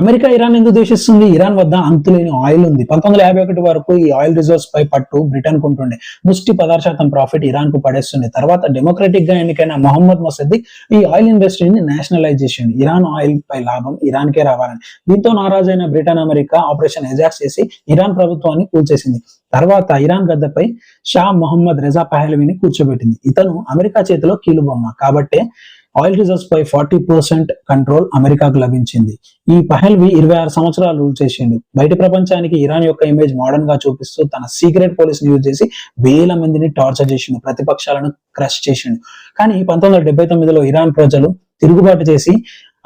America Iran ఎందుకు దేశిస్తుంది? Iran వద్ద అంతులేని ఆయిల్ ఉంది. 1951 వరకు ఈ ఆయిల్ రిజర్వ్స్ పై పట్టు బ్రిటన్ కుంటుండే. ముష్టి 16% ప్రాఫిట్ ఇరాన్ కు పడేస్తుంది. తర్వాత డెమోక్రటిక్ గా ఎన్నికైన మొహమ్మద్ మొసద్దిక్ ఈ ఆయిల్ ఇండస్ట్రీని నేషనలైజ్ చేసింది. ఇరాన్ ఆయిల్ పై లాభం ఇరాన్ కే రావాలని. దీంతో నారాజైన బ్రిటన్, అమెరికా ఆపరేషన్ ఎజాక్స్ చేసి ఇరాన్ ప్రభుత్వాన్ని కూల్చేసింది. తర్వాత ఇరాన్ గద్దపై షా మొహమ్మద్ రెజా పహల్వీని కూర్చోబెట్టింది. ఇతను అమెరికా చేతిలో కీలుబొమ్మ కాబట్టే ఆయిల్ రిజర్వ్స్ పై 40% కంట్రోల్ అమెరికాకు లభించింది. ఈ పహల్వి 26 సంవత్సరాలు రూల్ చేసిండు. బయట ప్రపంచానికి ఇరాన్ యొక్క ఇమేజ్ మోడర్న్ గా చూపిస్తూ తన సీక్రెట్ పోలీస్ యూజ్ చేసి వేల మందిని టార్చర్ చేసిండు, ప్రతిపక్షాలను క్రష్ చేసిండు. కానీ 1979లో ఇరాన్ ప్రజలు తిరుగుబాటు చేసి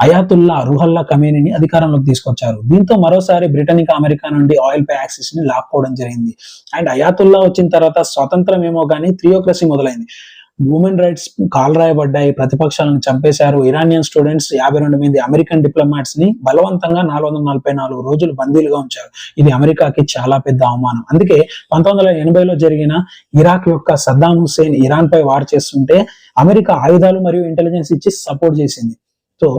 అయాతుల్లా రుహల్లా ఖమేనీని అధికారంలోకి తీసుకొచ్చారు. దీంతో మరోసారి బ్రిటన్ ఇంకా అమెరికా నుండి ఆయిల్ పై యాక్సెస్ ని లాక్కోవడం జరిగింది. అండ్ అయాతుల్లా వచ్చిన తర్వాత స్వతంత్రం ఏమో కానీ థియోక్రసీ మొదలైంది. హ్యూమన్ రైట్స్ కాల్ రాయబడ్డాయి, ప్రతిపక్షాలను చంపేశారు. ఇరానియన్ స్టూడెంట్స్ 52 మంది అమెరికన్ డిప్లొమాట్స్ ని బలవంతంగా 444 రోజులు బందీలుగా ఉంచారు. ఇది అమెరికాకి చాలా పెద్ద అవమానం. అందుకే 1980లో జరిగిన ఇరాక్ యొక్క సద్దాం హుస్సేన్ ఇరాన్ పై వార్ చేస్తుంటే అమెరికా ఆయుధాలు మరియు ఇంటెలిజెన్స్ ఇచ్చి సపోర్ట్ చేసింది. సో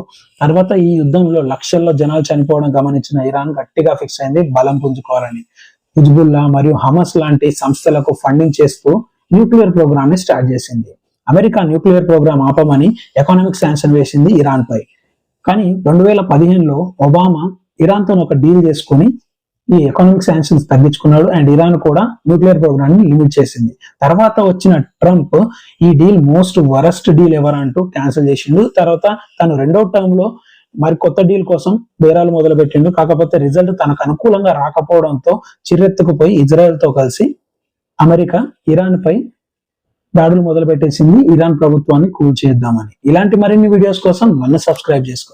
తర్వాత ఈ యుద్ధంలో లక్షల్లో జనాలు చనిపోవడం గమనించిన ఇరాన్ గట్టిగా ఫిక్స్ అయింది బలం పుంజుకోవాలని. హిజ్బుల్లా మరియు హమస్ లాంటి సంస్థలకు ఫండింగ్ చేస్తూ న్యూక్లియర్ ప్రోగ్రామ్ ని స్టార్ట్ చేసింది. అమెరికా న్యూక్లియర్ ప్రోగ్రామ్ ఆపమని ఎకనామిక్ శాంక్షన్ వేసింది ఇరాన్ పై. కానీ 2015లో ఒబామా ఇరాన్ తో ఒక డీల్ చేసుకుని ఈ ఎకనామిక్ శాంక్షన్స్ తగ్గించుకున్నాడు. అండ్ ఇరాన్ కూడా న్యూక్లియర్ ప్రోగ్రామ్ ని లిమిట్ చేసింది. తర్వాత వచ్చిన ట్రంప్ ఈ deal most worst deal ever అంటూ క్యాన్సిల్ చేసిండు. తర్వాత తను రెండో టర్మ్ లో మరి కొత్త డీల్ కోసం బేరాలు మొదలు పెట్టిండు. కాకపోతే రిజల్ట్ తనకు అనుకూలంగా రాకపోవడంతో చిరెత్తుకుపోయి ఇజ్రాయెల్ తో కలిసి అమెరికా ఇరాన్ పై దాడులు మొదలు పెట్టేసింది, ఇరాన్ ప్రభుత్వాన్ని కూల్చేద్దామని. ఇలాంటి మరిన్ని వీడియోస్ కోసం నన్ను సబ్స్క్రైబ్ చేసుకోండి.